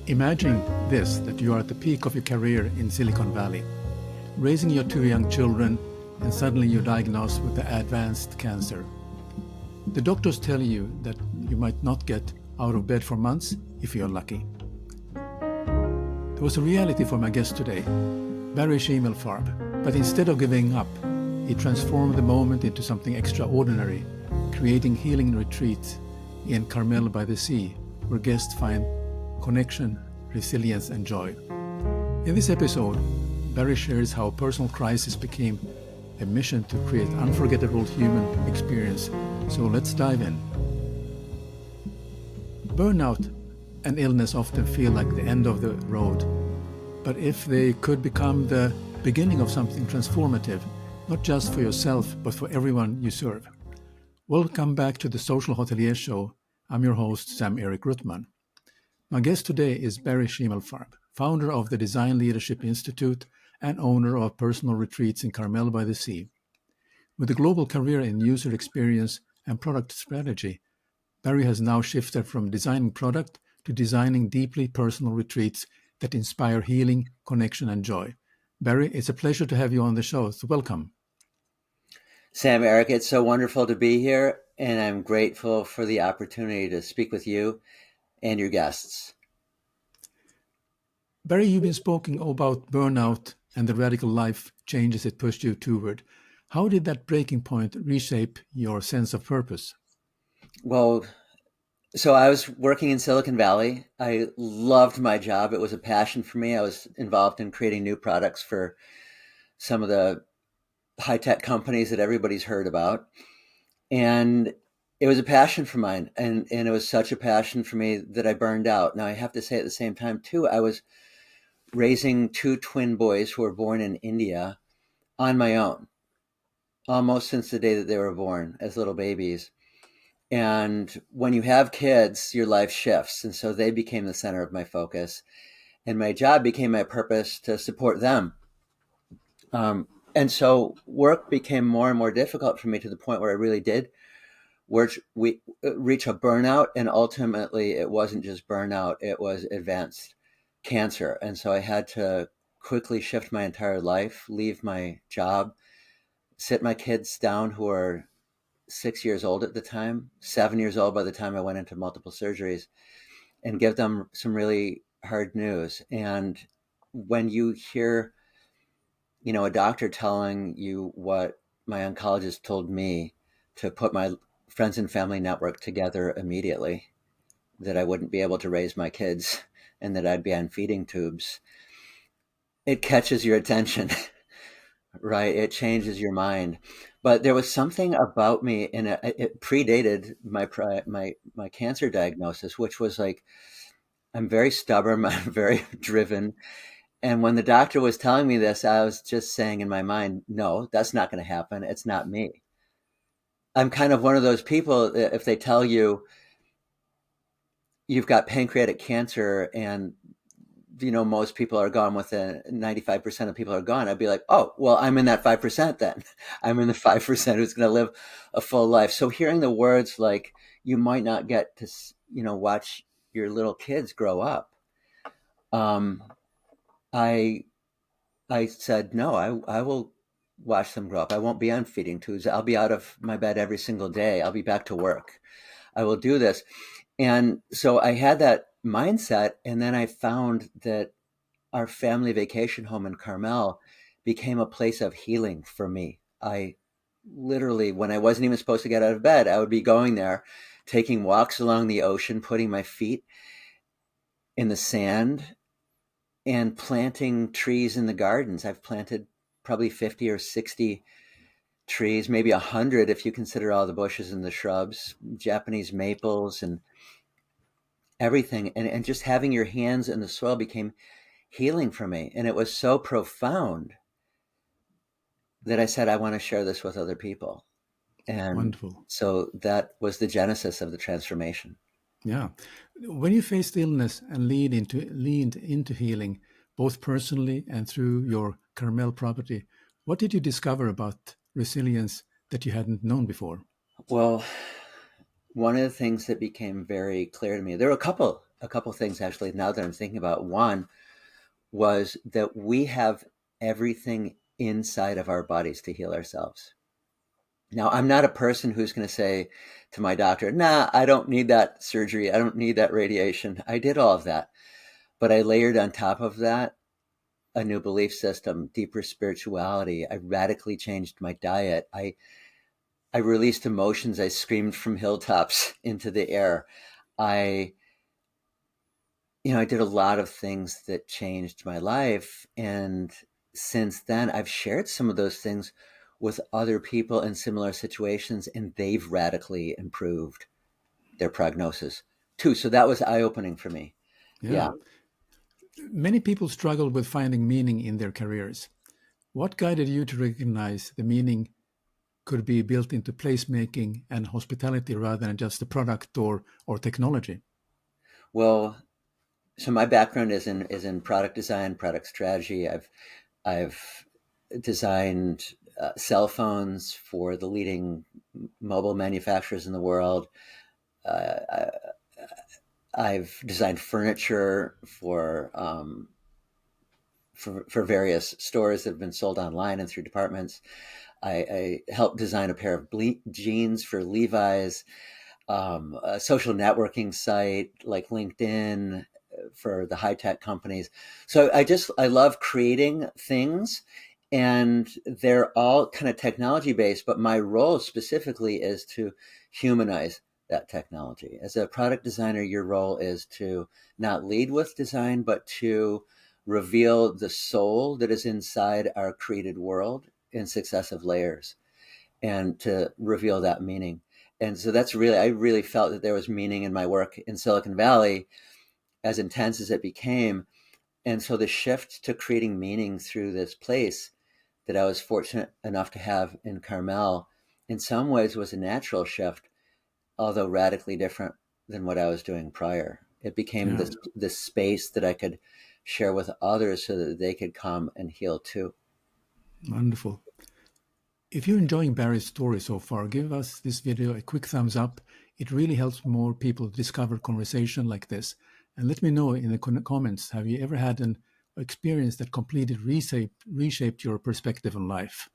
Imagine this, that you are at the peak of your career in Silicon Valley, raising your two young children, and suddenly you're diagnosed with the advanced cancer. The doctors tell you that you might not get out of bed for months if you're lucky. There was a reality for my guest today, Barry Shimelfarb, but instead of giving up, he transformed the moment into something extraordinary, creating healing retreats in Carmel by the sea, where guests find connection, resilience, and joy. In this episode, Barry shares how personal crisis became a mission to create unforgettable human experience. So let's dive in. Burnout and illness often feel like the end of the road, but if they could become the beginning of something transformative, not just for yourself, but for everyone you serve. Welcome back to the Social Hotelier Show. I'm your host, Sam-Erik. My guest today is Barry Shimelfarb, founder of the Design Leadership Institute and owner of personal retreats in Carmel by the Sea. With a global career in user experience and product strategy, Barry has now shifted from designing product to designing deeply personal retreats that inspire healing, connection, and joy. Barry, it's a pleasure to have you on the show, so welcome. Sam-Erik, it's so wonderful to be here, and I'm grateful for the opportunity to speak with you and your guests. Barry, you've been speaking about burnout and the radical life changes it pushed you toward. How did that breaking point reshape your sense of purpose? Well, so I was working in Silicon Valley. I loved my job. It was a passion for me. I was involved in creating new products for some of the high-tech companies that everybody's heard about. And it was a passion for mine. And it was such a passion for me that I burned out. Now, I have to say at the same time, too, I was raising two twin boys who were born in India on my own, almost since the day that they were born as little babies. And when you have kids, your life shifts. And so they became the center of my focus. And my job became my purpose to support them. And so work became more and more difficult for me to the point where I really did reach a burnout. And ultimately, it wasn't just burnout, it was advanced cancer. And so I had to quickly shift my entire life, leave my job, sit my kids down who are 6 years old at the time, 7 years old by the time I went into multiple surgeries, and give them some really hard news. And when you hear a doctor telling you what my oncologist told me, to put my friends and family network together immediately, that I wouldn't be able to raise my kids and that I'd be on feeding tubes, it catches your attention, right? It changes your mind. But there was something about me, and it predated my cancer diagnosis, which was like, I'm very stubborn, I'm very driven. And when the doctor was telling me this, I was just saying in my mind, no, that's not going to happen. It's not me. I'm kind of one of those people, if they tell you you've got pancreatic cancer and, most people are gone within 95% of people are gone, I'd be like, oh, well, I'm in that 5% then. I'm in the 5% who's going to live a full life. So hearing the words like, you might not get to, watch your little kids grow up. I said, no, I will watch them grow up. I won't be on feeding tubes. I'll be out of my bed every single day. I'll be back to work. I will do this. And so I had that mindset. And then I found that our family vacation home in Carmel became a place of healing for me. I literally, when I wasn't even supposed to get out of bed, I would be going there, taking walks along the ocean, putting my feet in the sand, and planting trees in the gardens. I've planted probably 50 or 60 trees, maybe 100 if you consider all the bushes and the shrubs, Japanese maples and everything. And just having your hands in the soil became healing for me. And it was so profound that I said, I want to share this with other people. And Wonderful. So that was the genesis of the transformation. Yeah. When you faced illness and leaned into healing, both personally and through your Carmel property, what did you discover about resilience that you hadn't known before? Well, one of the things that became very clear to me, there were a couple a couple things actually now that I'm thinking about. One was that we have everything inside of our bodies to heal ourselves. Now, I'm not a person who's going to say to my doctor, nah, I don't need that surgery. I don't need that radiation. I did all of that. But I layered on top of that a new belief system, deeper spirituality. I radically changed my diet. I released emotions. I screamed from hilltops into the air. I, I did a lot of things that changed my life. And since then, I've shared some of those things with other people in similar situations, and they've radically improved their prognosis too. So that was eye opening for me. Yeah. Yeah. Many people struggle with finding meaning in their careers. What guided you to recognize the meaning could be built into placemaking and hospitality rather than just a product or technology? Well, so my background is in product design, product strategy. I've designed cell phones for the leading mobile manufacturers in the world. Uh, I've designed furniture for various stores that have been sold online and through departments. I helped design a pair of jeans for Levi's, a social networking site like LinkedIn for the high tech companies. So I love creating things, and they're all kind of technology based, but my role specifically is to humanize that technology. As a product designer, your role is to not lead with design, but to reveal the soul that is inside our created world in successive layers, and to reveal that meaning. And so I really felt that there was meaning in my work in Silicon Valley, as intense as it became. And so the shift to creating meaning through this place that I was fortunate enough to have in Carmel, in some ways was a natural shift, although radically different than what I was doing prior. It became Yeah, this space that I could share with others so that they could come and heal too. wonderful. If you're enjoying Barry's story so far, give us this video a quick thumbs up. It really helps more people discover conversation like this. And let me know in the comments, have you ever had an experience that completely reshaped your perspective on life?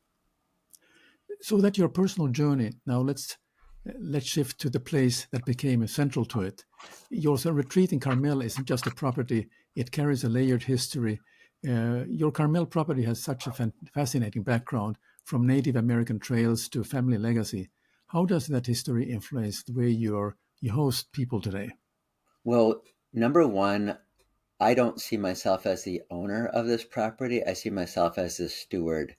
So that your personal journey, now let's shift to the place that became central to it. Your retreat in Carmel isn't just a property, it carries a layered history. Your Carmel property has such a fascinating background, from Native American trails to family legacy. How does that history influence the way you host people today? Well, number one, I don't see myself as the owner of this property. I see myself as the steward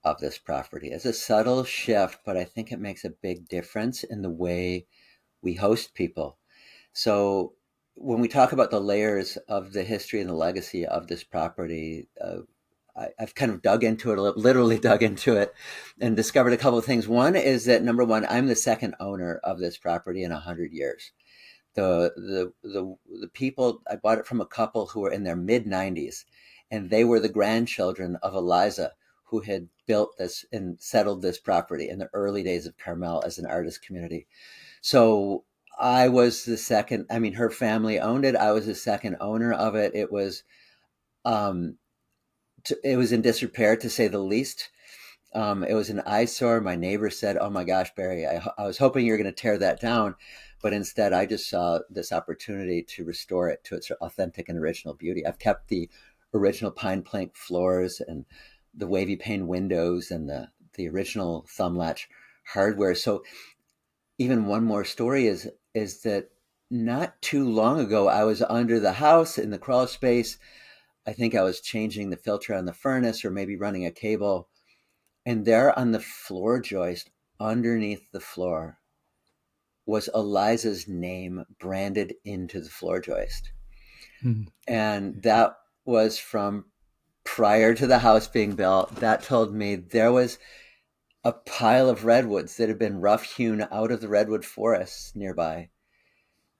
of this property. It's a subtle shift, but I think it makes a big difference in the way we host people. So when we talk about the layers of the history and the legacy of this property, I've kind of dug into it, literally dug into it, and discovered a couple of things. One is that, number one, I'm the second owner of this property in 100 years. The people, I bought it from a couple who were in their mid 90s, and they were the grandchildren of Eliza, who had built this and settled this property in the early days of Carmel as an artist community. So I was the second. I mean, her family owned it. I was the second owner of it. Um, it was in disrepair, to say the least. It was an eyesore. My neighbor said, "Oh my gosh, Barry, I was hoping you were going to tear that down." But instead, I just saw this opportunity to restore it to its authentic and original beauty. I've kept the original pine plank floors and the wavy pane windows and the original thumb latch hardware. So even one more story is that not too long ago, I was under the house in the crawl space. I think I was changing the filter on the furnace or maybe running a cable. And there on the floor joist underneath the floor was Eliza's name branded into the floor joist. Hmm. And that was from prior to the house being built. That told me there was a pile of redwoods that had been rough hewn out of the redwood forests nearby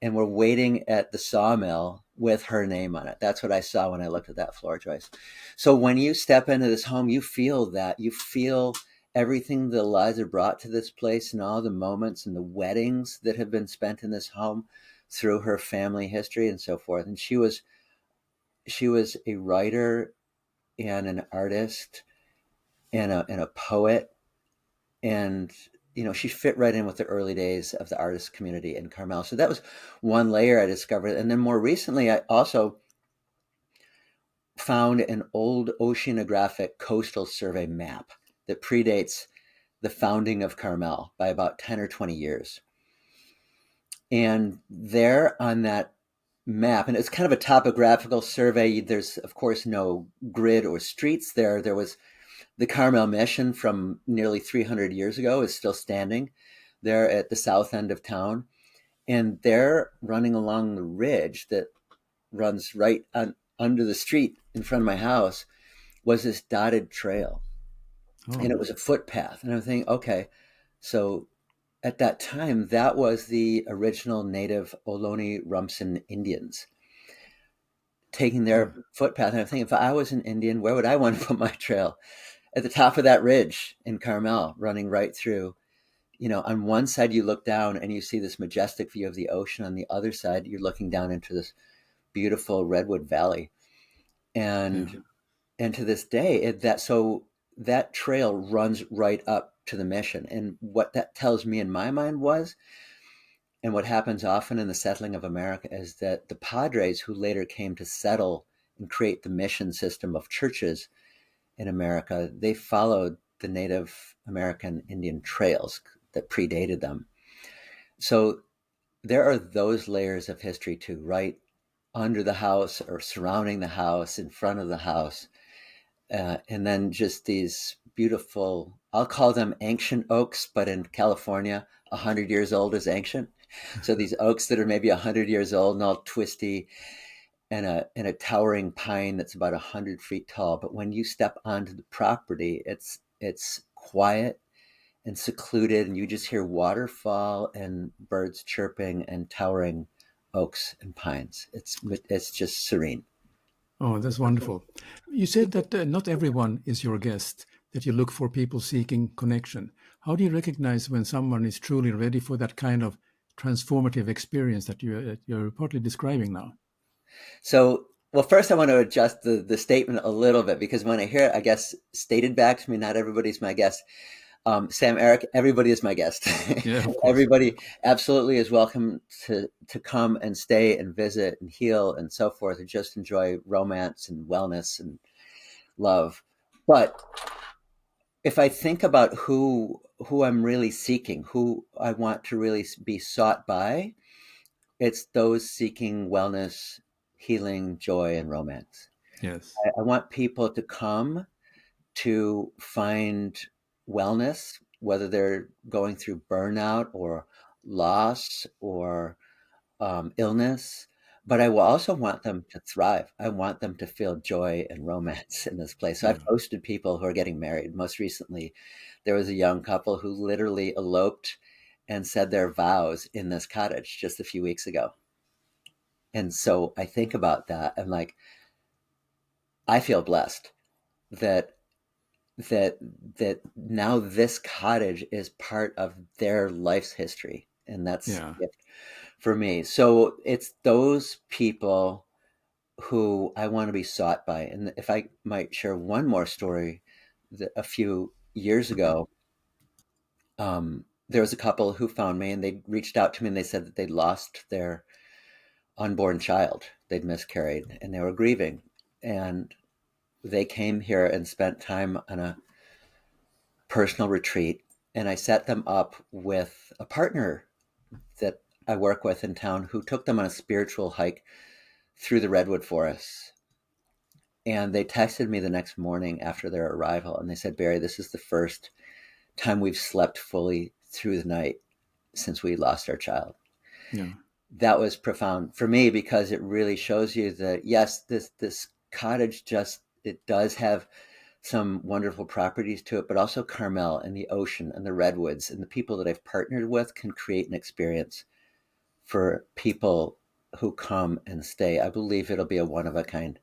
and were waiting at the sawmill with her name on it. That's what I saw when I looked at that floor joist. So when you step into this home, you feel that. You feel everything that Eliza brought to this place, and all the moments and the weddings that have been spent in this home. through her family history and so forth. And she was a writer and an artist and a poet. And, she fit right in with the early days of the artist community in Carmel. So that was one layer I discovered. And then more recently, I also found an old oceanographic coastal survey map that predates the founding of Carmel by about 10 or 20 years. And there on that map, and it's kind of a topographical survey. There's, of course, no grid or streets there. There was the Carmel mission from nearly 300 years ago is still standing there at the south end of town. And there, running along the ridge that runs right under the street in front of my house, was this dotted trail. Oh, And it was a footpath. And I'm thinking, okay, so at that time, that was the original native Ohlone Rumsen Indians taking their footpath. And I'm thinking, if I was an Indian, where would I want to put my trail? At the top of that ridge in Carmel, running right through. On one side, you look down and you see this majestic view of the ocean. On the other side, you're looking down into this beautiful redwood valley. And yeah. and to this day, that trail runs right up to the mission. And what that tells me in my mind was, and what happens often in the settling of America, is that the Padres who later came to settle and create the mission system of churches in America, they followed the Native American Indian trails that predated them. So there are those layers of history too, right under the house or surrounding the house, in front of the house. And then just these beautiful, I'll call them ancient oaks, but in California, 100 years old is ancient. So these oaks that are maybe 100 years old and all twisty, and a towering pine that's about 100 feet tall. But when you step onto the property, it's quiet and secluded, and you just hear waterfall and birds chirping and towering oaks and pines. It's just serene. Oh, that's wonderful. You said that not everyone is your guest, that you look for people seeking connection. How do you recognize when someone is truly ready for that kind of transformative experience that you're partly describing now? So, well, first I want to adjust the statement a little bit, because when I hear it, I guess stated back to me, not everybody's my guest. Sam-Erik, everybody is my guest. Yeah, of course. Everybody absolutely is welcome to come and stay and visit and heal and so forth, and just enjoy romance and wellness and love. But if I think about who I'm really seeking, who I want to really be sought by, it's those seeking wellness, healing, joy, and romance. Yes. I want people to come to find wellness, whether they're going through burnout or loss or illness. But I will also want them to thrive. I want them to feel joy and romance in this place. So Yeah. I've hosted people who are getting married. Most recently, there was a young couple who literally eloped and said their vows in this cottage just a few weeks ago. And so I think about that. I'm like, I feel blessed that that that now this cottage is part of their life's history, and that's Yeah. it for me. So it's those people who I want to be sought by. And if I might share one more story, that a few years ago, there was a couple who found me, and they reached out to me, and they said that they'd lost their unborn child. They'd miscarried and they were grieving, and they came here and spent time on a personal retreat. And I set them up with a partner that I work with in town, who took them on a spiritual hike through the redwood forests. And they texted me the next morning after their arrival, and they said, Barry, this is the first time we've slept fully through the night since we lost our child. Yeah. That was profound for me, because it really shows you that, yes, this cottage, just, it does have some wonderful properties to it, but also Carmel and the ocean and the redwoods and the people that I've partnered with can create an experience for people who come and stay. I believe it'll be a one of a kind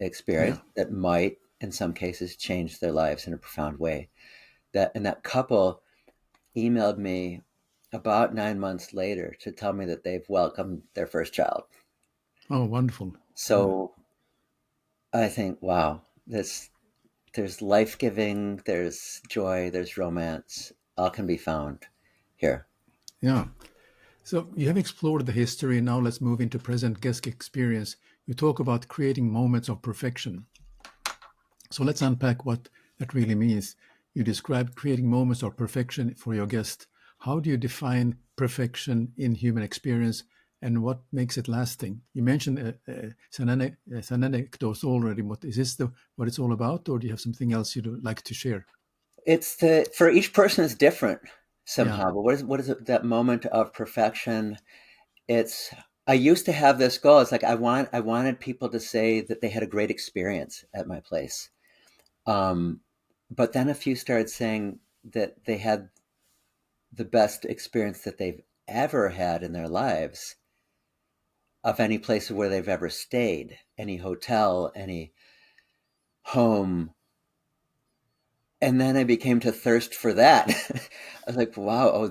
Yeah. experience that might, in some cases, change their lives in a profound way. That couple emailed me about 9 months later to tell me that they've welcomed their first child. Oh, wonderful. So I think, wow, there's life-giving, there's joy, there's romance, all can be found here. Yeah. So you have explored the history. Now let's move into present guest experience. You talk about creating moments of perfection. So let's unpack what that really means. You describe creating moments of perfection for your guest. How do you define perfection in human experience, and what makes it lasting? You mentioned some anecdotes already. What is this what it's all about, or do you have something else you'd like to share? It's for each person is different Yeah. somehow, but what is it, that moment of perfection? It's I used to have this goal. It's like I wanted people to say that they had a great experience at my place. Um, but then a few started saying that they had the best experience that they've ever had in their lives of any place where they've ever stayed, any hotel, any home. And then I became to thirst for that. I was like, wow,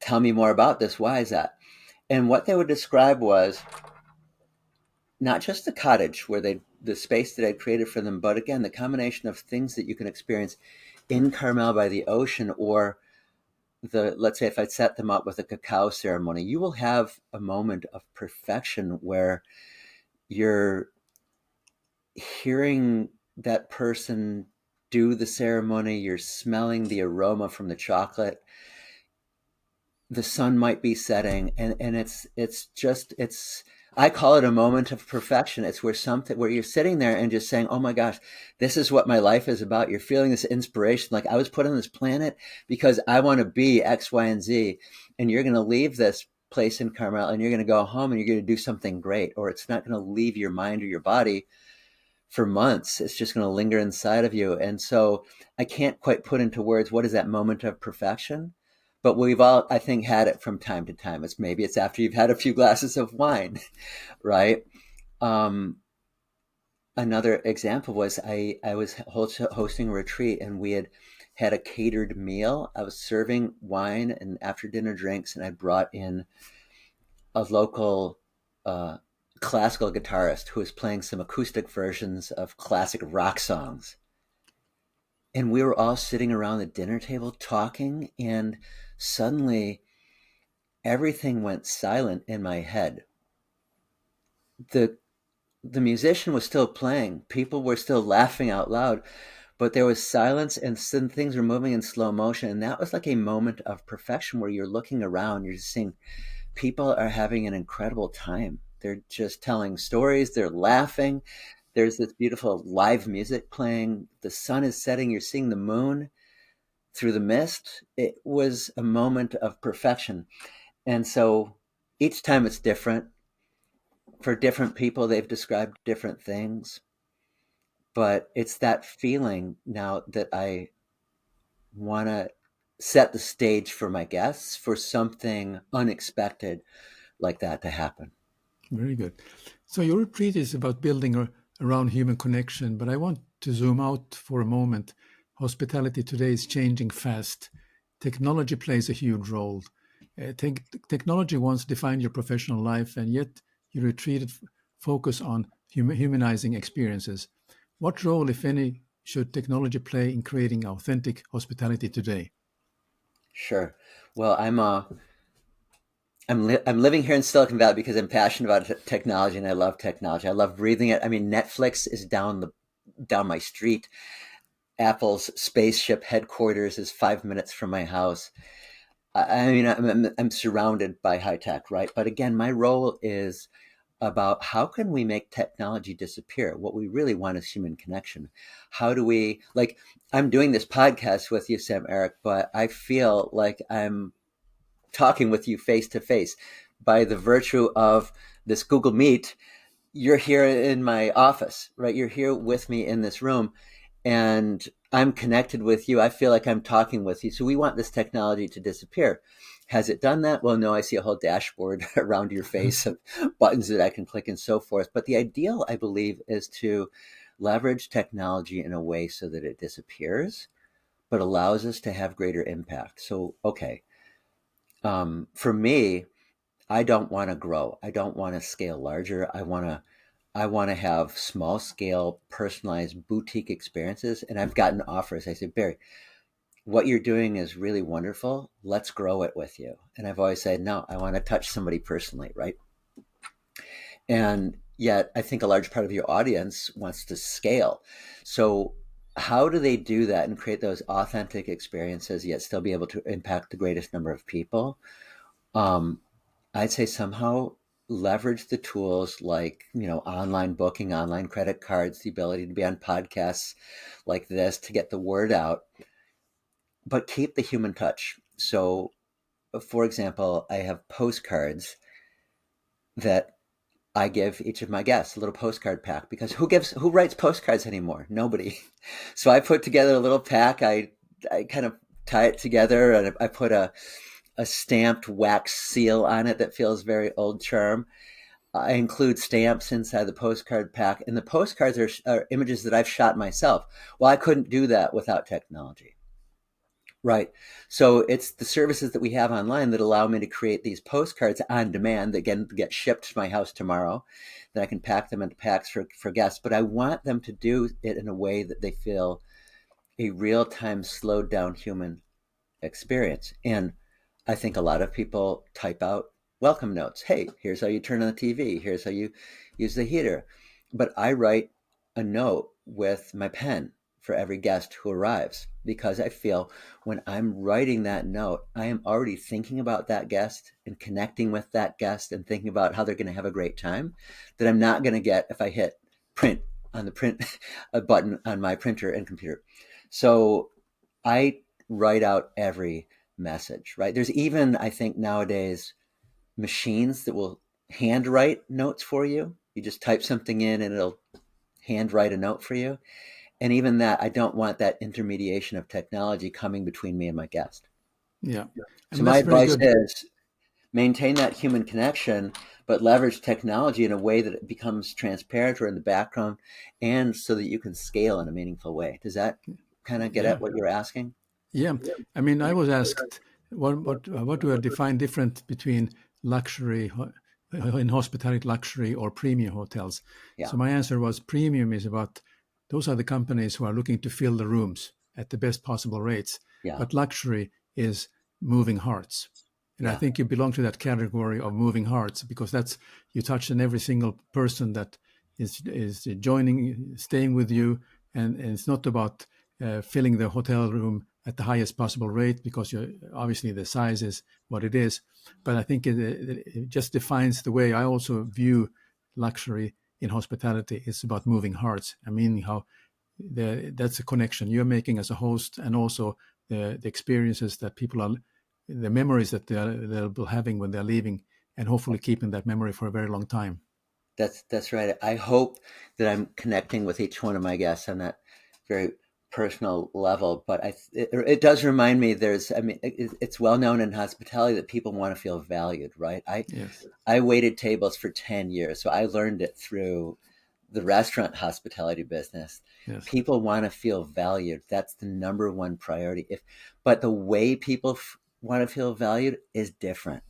tell me more about this. Why is that? And what they would describe was not just the cottage the space that I'd created for them, but again, the combination of things that you can experience in Carmel by the ocean, or let's say if I set them up with a cacao ceremony, you will have a moment of perfection where you're hearing that person do the ceremony, you're smelling the aroma from the chocolate, the sun might be setting, and it's I call it a moment of perfection. It's where you're sitting there and just saying, oh my gosh, this is what my life is about. You're feeling this inspiration, like I was put on this planet because I want to be X, Y, and Z, and you're going to leave this place in Carmel and you're going to go home and you're going to do something great, or it's not going to leave your mind or your body for months. It's just going to linger inside of you. And so I can't quite put into words what is that moment of perfection, but we've all, I think, had it from time to time. Maybe it's after you've had a few glasses of wine, right? Um, Another example was I was hosting a retreat, and we had a catered meal. I was serving wine and after dinner drinks, and I brought in a local uh, classical guitarist who was playing some acoustic versions of classic rock songs. And we were all sitting around the dinner table talking, and suddenly everything went silent in my head. The the musician was still playing. People were still laughing out loud, but there was silence and some things were moving in slow motion. And that was like a moment of perfection where you're looking around, you're just seeing people are having an incredible time. They're just telling stories, they're laughing. There's this beautiful live music playing. The sun is setting, you're seeing the moon through the mist. It was a moment of perfection. And so each time it's different. For different people, they've described different things. But it's that feeling now that I want to set the stage for my guests for something unexpected like that to happen. Very good. So your retreat is about building around human connection, but I want to zoom out for a moment. Hospitality today is changing fast. Technology plays a huge role. Technology once defined your professional life, and yet you retreated focus on humanizing experiences. What role, if any, should technology play in creating authentic hospitality today? Sure. Well, I'm living here in Silicon Valley because I'm passionate about technology and I love technology. I love breathing it. I mean, Netflix is down my street. Apple's spaceship headquarters is 5 minutes from my house. I mean, I'm surrounded by high tech, right? But again, my role is about how can we make technology disappear? What we really want is human connection. How do we, like, I'm doing this podcast with you, Sam-Erik, but I feel like I'm talking with you face to face by the virtue of this Google Meet. You're here in my office, right? You're here with me in this room, and I'm connected with you. I feel like I'm talking with you. So we want this technology to disappear. Has it done that? Well, no, I see a whole dashboard around your face of buttons that I can click and so forth. But the ideal, I believe, is to leverage technology in a way so that it disappears, but allows us to have greater impact. So, okay, For me, I don't want to grow. I don't want to scale larger. I want to have small scale, personalized boutique experiences. And I've gotten offers. I say, Barry, what you're doing is really wonderful. Let's grow it with you. And I've always said, no, I want to touch somebody personally, right? And yet I think a large part of your audience wants to scale. So how do they do that and create those authentic experiences, yet still be able to impact the greatest number of people? I'd say somehow leverage the tools like, online booking, online credit cards, the ability to be on podcasts like this to get the word out, but keep the human touch. So, for example, I have postcards that I give each of my guests, a little postcard pack, because who writes postcards anymore? Nobody. So I put together a little pack. I kind of tie it together, and I put a stamped wax seal on it that feels very old charm. I include stamps inside the postcard pack, and the postcards are images that I've shot myself. Well, I couldn't do that without technology. Right. So it's the services that we have online that allow me to create these postcards on demand that get shipped to my house tomorrow, that I can pack them into packs for guests. But I want them to do it in a way that they feel a real time, slowed down human experience. And I think a lot of people type out welcome notes. Hey, here's how you turn on the TV. Here's how you use the heater. But I write a note with my pen for every guest who arrives, because I feel when I'm writing that note, I am already thinking about that guest and connecting with that guest and thinking about how they're going to have a great time that I'm not going to get if I hit print on the print a button on my printer and computer. So I write out every message, right? There's even, I think nowadays, machines that will handwrite notes for you. You just type something in and it'll handwrite a note for you. And even that, I don't want that intermediation of technology coming between me and my guest. Yeah. So And my that's very advice good. is maintain that human connection, but leverage technology in a way that it becomes transparent or in the background, and so that you can scale in a meaningful way. Does that kind of get Yeah. at what you're asking? Yeah. I mean, I was asked what do I define different between luxury in hospitality, luxury or premium hotels. Yeah. So my answer was premium is about those are the companies who are looking to fill the rooms at the best possible rates. Yeah. But luxury is moving hearts. And I Yeah. think you belong to that category of moving hearts, because that's you touch on every single person that is joining, staying with you, and it's not about filling the hotel room at the highest possible rate, because obviously the size is what it is. But I think it just defines the way I also view luxury in hospitality. It's about moving hearts. I mean, how that's a connection you're making as a host, and also the experiences that people are, the memories that they'll be having when they're leaving, and hopefully keeping that memory for a very long time. That's right. I hope that I'm connecting with each one of my guests on that very personal level. But it does remind me it's well known in hospitality that people want to feel valued, right? Yes. I waited tables for 10 years, so I learned it through the restaurant hospitality business. Yes. People want to feel valued. That's the number one priority. But the way people want to feel valued is different.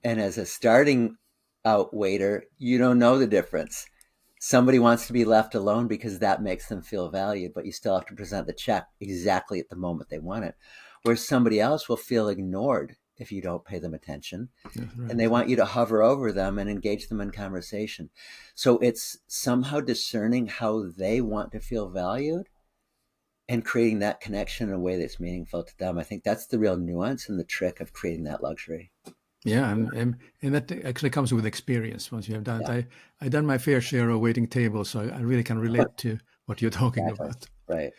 And as a starting out waiter, you don't know the difference. Somebody wants to be left alone because that makes them feel valued, but you still have to present the check exactly at the moment they want it. Whereas somebody else will feel ignored if you don't pay them attention, Yes, and right. they want you to hover over them and engage them in conversation. So it's somehow discerning how they want to feel valued and creating that connection in a way that's meaningful to them. I think that's the real nuance and the trick of creating that luxury. Yeah, and that actually comes with experience. Once you have done Yeah, it, I done my fair share of waiting tables, so I really can relate to what you're talking exactly. about. Right.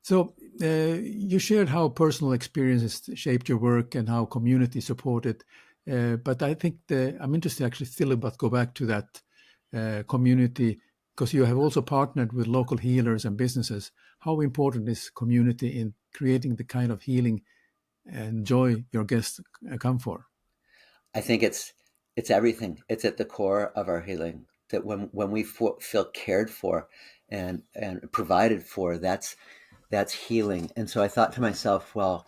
So you shared how personal experiences shaped your work and how community supported. But I think I'm interested actually still about go back to that community, because you have also partnered with local healers and businesses. How important is community in creating the kind of healing and joy your guests come for? I think it's everything. It's at the core of our healing. That when we feel cared for and provided for, that's healing. And so I thought to myself, well,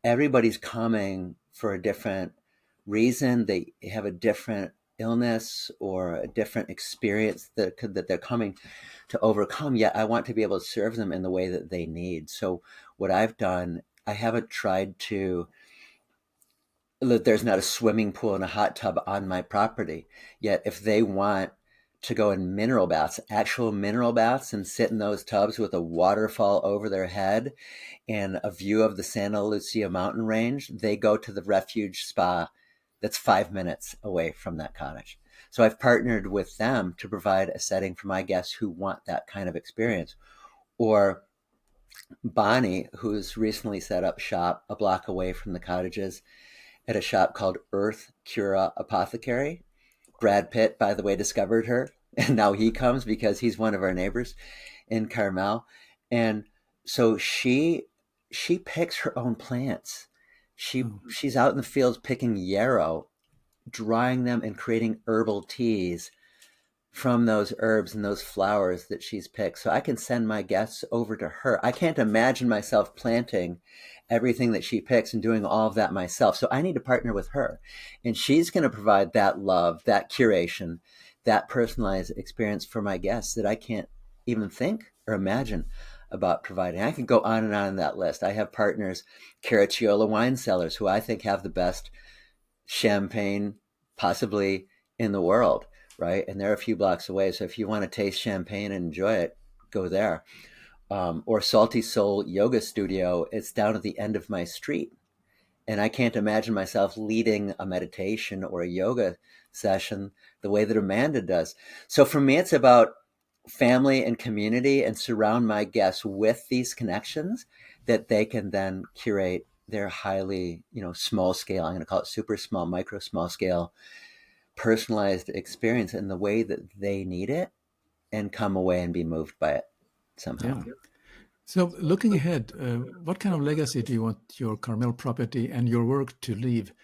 everybody's coming for a different reason. They have a different illness or a different experience that they're coming to overcome. Yet I want to be able to serve them in the way that they need. So what I've done, I haven't tried to, there's not a swimming pool and a hot tub on my property. Yet if they want to go in mineral baths, actual mineral baths, and sit in those tubs with a waterfall over their head and a view of the Santa Lucia mountain range, they go to the refuge spa that's 5 minutes away from that cottage. So I've partnered with them to provide a setting for my guests who want that kind of experience. Or Bonnie, who's recently set up shop a block away from the cottages at a shop called Earth Cura Apothecary. Brad Pitt, by the way, discovered her, and now he comes because he's one of our neighbors in Carmel. And so she picks her own plants. She's out in the fields picking yarrow, drying them and creating herbal teas from those herbs and those flowers that she's picked. So I can send my guests over to her. I can't imagine myself planting everything that she picks and doing all of that myself. So I need to partner with her. And she's going to provide that love, that curation, that personalized experience for my guests that I can't even think or imagine about providing. I could go on that list. I have partners, Caracciolo wine cellars, who I think have the best champagne possibly in the world, right? And they're a few blocks away. So if you want to taste champagne and enjoy it, go there. Or Salty Soul Yoga Studio, it's down at the end of my street. And I can't imagine myself leading a meditation or a yoga session the way that Amanda does. So for me, it's about family and community, and surround my guests with these connections that they can then curate their highly, small scale, I'm going to call it super small, micro, small scale, personalized experience in the way that they need it, and come away and be moved by it somehow. Yeah. So looking ahead, what kind of legacy do you want your Carmel property and your work to leave,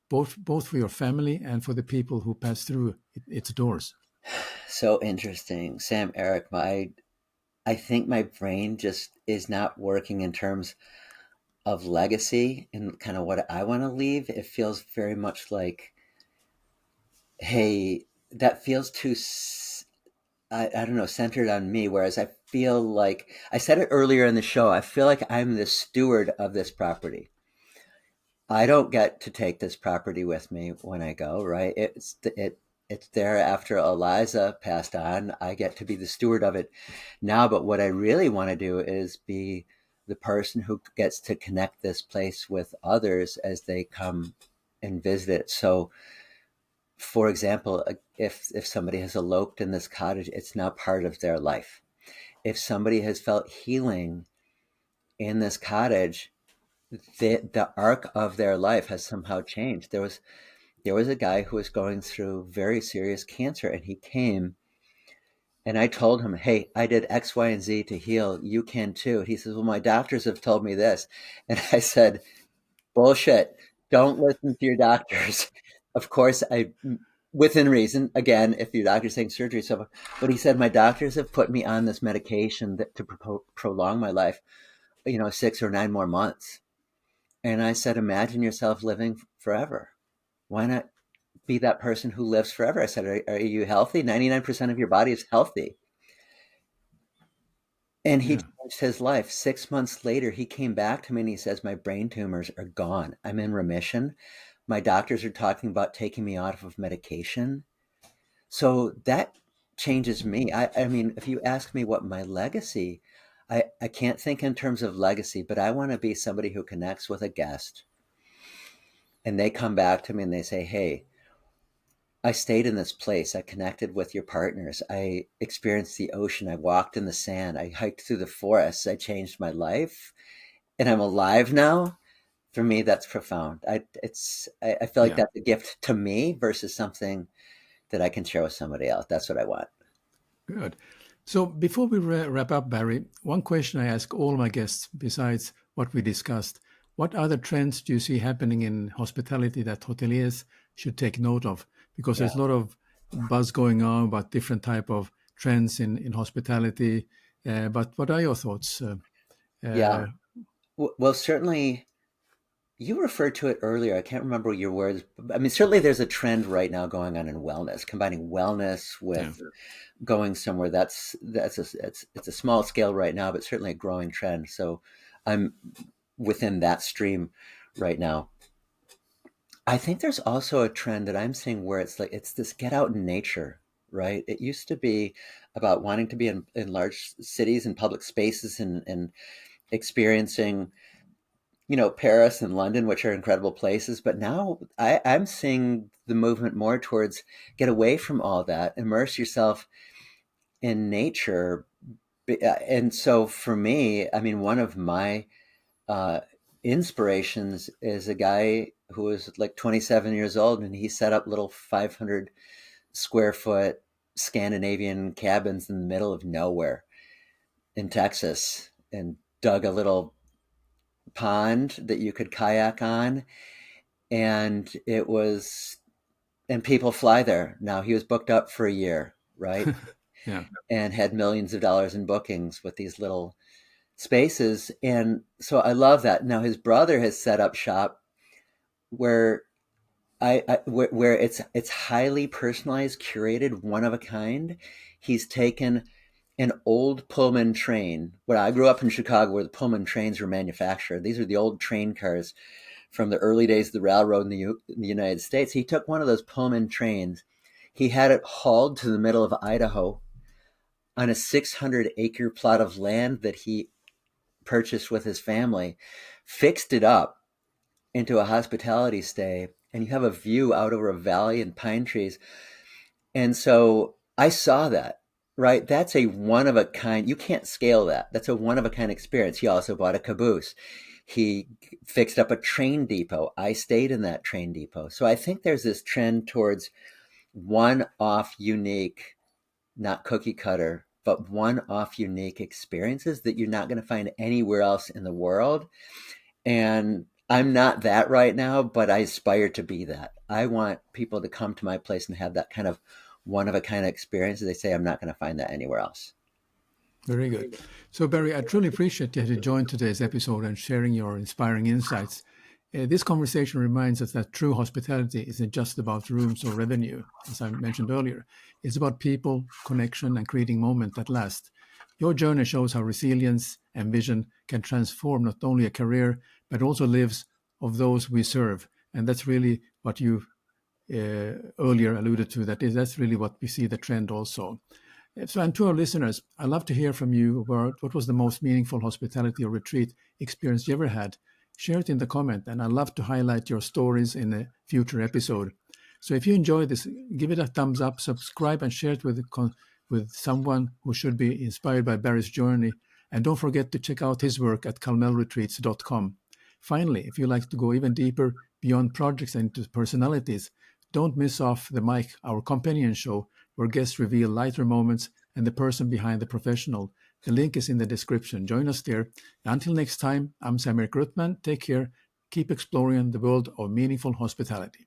both for your family and for the people who pass through its doors? So interesting. Sam-Erik, I think my brain just is not working in terms of legacy and kind of what I want to leave. It feels very much like, hey, that feels too, I don't know, centered on me. Whereas I feel like, I said it earlier in the show, I feel like I'm the steward of this property. I don't get to take this property with me when I go, right? It's there after Eliza passed on. I get to be the steward of it now. But what I really want to do is be the person who gets to connect this place with others as they come and visit it. So, for example, if somebody has eloped in this cottage, it's now part of their life. If somebody has felt healing in this cottage, the arc of their life has somehow changed. There was a guy who was going through very serious cancer, and he came, and I told him, hey, I did X, Y, and Z to heal. You can too. He says, well, my doctors have told me this. And I said, bullshit. Don't listen to your doctors. Of course, within reason, again, if your doctor's saying surgery, so, but he said, my doctors have put me on this medication to prolong my life, 6 or 9 more months. And I said, imagine yourself living forever. Why not be that person who lives forever? I said, are you healthy? 99% of your body is healthy. And he Yeah. changed his life. 6 months later, he came back to me and he says, my brain tumors are gone. I'm in remission. My doctors are talking about taking me off of medication. So that changes me. I mean, if you ask me what my legacy, I can't think in terms of legacy, but I want to be somebody who connects with a guest and they come back to me and they say, hey, I stayed in this place. I connected with your partners. I experienced the ocean. I walked in the sand. I hiked through the forests. I changed my life and I'm alive now. For me, that's profound. I feel like Yeah. that's a gift to me versus something that I can share with somebody else. That's what I want. Good. So before we wrap up, Barry, one question I ask all my guests, besides what we discussed, what other trends do you see happening in hospitality that hoteliers should take note of? Because Yeah. there's a lot of buzz going on about different type of trends in hospitality. But what are your thoughts? Yeah. Uh, Well, certainly, You referred to it earlier. I can't remember your words. I mean, certainly there's a trend right now going on in wellness, combining wellness Yeah. with going somewhere. It's a small scale right now, but certainly a growing trend. So I'm within that stream right now. I think there's also a trend that I'm seeing where it's like it's this get out in nature, right? It used to be about wanting to be in large cities and public spaces and experiencing, Paris and London, which are incredible places. But now I'm seeing the movement more towards get away from all that, immerse yourself in nature. And so for me, I mean, one of my uh, inspirations is a guy who was like 27 years old, and he set up little 500 square foot Scandinavian cabins in the middle of nowhere in Texas and dug a little pond that you could kayak on. And and people fly there. Now he was booked up for a year, right? Yeah. And had millions of dollars in bookings with these little spaces. And so I love that. Now his brother has set up shop where where it's highly personalized, curated, one of a kind. He's taken an old Pullman train. When I grew up in Chicago, where the Pullman trains were manufactured, these are the old train cars from the early days of the railroad in the United States. He took one of those Pullman trains. He had it hauled to the middle of Idaho on a 600-acre plot of land that he purchased with his family, fixed it up into a hospitality stay, and you have a view out over a valley and pine trees. And so I saw that, right? That's a one of a kind. You can't scale that. That's a one of a kind experience. He also bought a caboose. He fixed up a train depot. I stayed in that train depot. So I think there's this trend towards one-off unique, not cookie cutter, but one-off unique experiences that you're not going to find anywhere else in the world. And I'm not that right now, but I aspire to be that. I want people to come to my place and have that kind of one of a kind of experience. They say I'm not going to find that anywhere else. Very good. So, Barry, I truly appreciate you had joined today's episode and sharing your inspiring insights. This conversation reminds us that true hospitality isn't just about rooms or revenue, as I mentioned earlier. It's about people, connection, and creating moments that last. Your journey shows how resilience and vision can transform not only a career, but also lives of those we serve. And that's really what you earlier alluded to. That's really what we see the trend also. So, and to our listeners, I'd love to hear from you about what was the most meaningful hospitality or retreat experience you ever had. Share it in the comment, and I'd love to highlight your stories in a future episode. So if you enjoyed this, give it a thumbs up, subscribe, and share it with someone who should be inspired by Barry's journey. And don't forget to check out his work at carmelretreats.com. Finally, if you'd like to go even deeper beyond projects and into personalities, don't miss Off the Mic, our companion show, where guests reveal lighter moments and the person behind the professional. The link is in the description. Join us there. Until next time, I'm Sam-Erik. Take care. Keep exploring the world of meaningful hospitality.